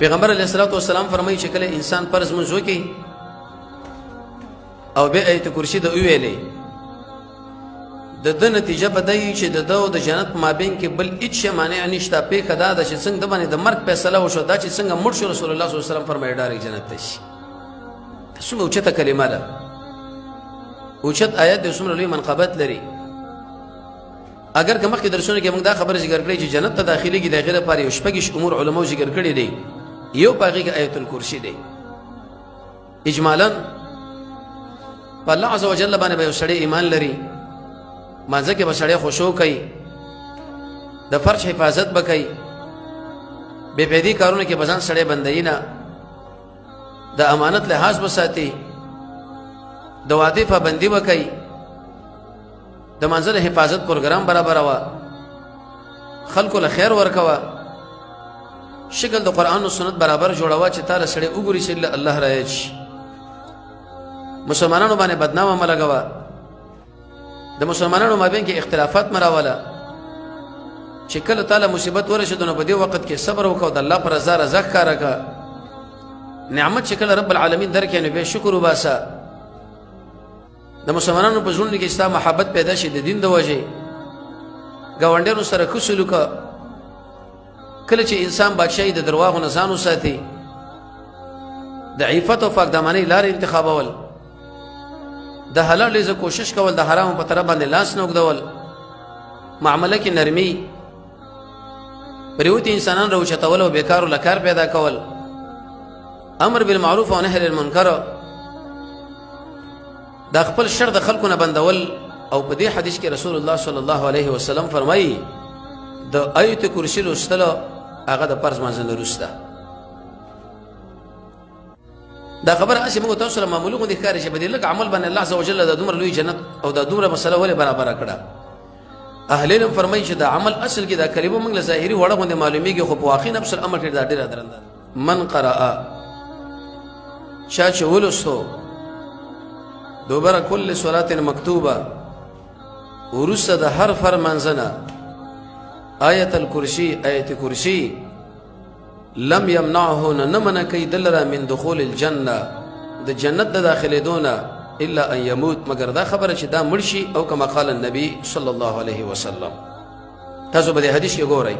پیغمبر علیه الصلاۃ والسلام فرمایي چې کله انسان فرض منځ وکړي او به آیت کرسی د ویلې د نتیجه بدایي چې د جنت په مابین کې بل هیڅ معنی نشته. په کدا د چې څنګه د باندې د مرګ فیصله وشو دا چې څنګه مړ شو رسول الله صلی الله علیه وسلم فرمایي ډایرک جنت ته شي. څومره اوچته کلمه ده، اوچت آیات د څومره لوی منقبت لري. اگر که مخکې درسونه کې موږ دا خبره ذکر کړې چې جنت ته داخلي کې د غیر لپاره یو شپږ امور علماو ذکر کړي دي، یو پاغي کې آیت الکرسی دی. اجمالا په الله عز وجل باندې به سړی ایمان لري، مانځه کې به سړی خشوع کوي، د فرش حفاظت به کوي، بے فایدې کارونه کې به ځان سړی بندوي نه، د امانت لحاظ به ساتي، د وعدې پابندي به کوي، د منزل حفاظت پروګرام برابر وا، خلکو له خیر ورکوا، شکل د قرآن او سنت برابر جوړوا چې تعالی سړی وګوري چې الله راځي. مسلمانانو باندې بدنامه ملګوا، د مسلمانانو مابین کې اختلافات مراوله، چې کله تعالی مصیبت ورشي نو په دې وخت کې صبر وکاو، د الله پر رضا ښکارا کا، نعمت چې کله رب العالمین درکې نو به شکر وباسه. د مسلمانانو په ژوند کې ستا محبت پیدا شي د دین د وجې، ګاونډیانو سره ښه سلوک. کله چې انسان بادشاهي د درواغو نه ځان وساتي، د عفت او پاکدامنۍ لارې انتخابول، د حلال رزق کوشش کول، د حرامو په طرف باندې لاس نه اوږدول، معامله کې نرمي، پریوتي انسانان راوچتول او بیکارو له کار پیدا کول، امر بالمعروف او نهي عن المنکر، دا خپل شر د خلکو نه بندول. او په دې حدیث کې رسول الله صلی الله علیه وسلم فرمایي د آیت کرسی لوستل هغه د فرض منځ نه وروسته. دا خبره اسی موږ تاسو سره معمولی غوندې ښکاري چې په دې لږ عمل باندې الله عز وجل د دومره لوی جنت او د دومره مسله ولې برابره کړه. اهل علم فرمایي چې دا عمل اصل کې دا کلمه موږ له ظاهري وړه غوندې معلومیږي، خو په واقع نفس الامر کې دا ډېره درنده. من قرأ چا چې ولوستو دوباره کل صلات مکتوبه ورسته د هر فرمانځنه آیت الکرسی، آیت کرسی، لم یمنعه نمنع کوي دلره من دخول الجنه، د جنت د داخلي دونه، الا ان يموت، مگر دا خبره چې دا مړ شي، او کما قال النبي صلی الله علیه وسلم. تاسو به د حدیث کې ګورئ.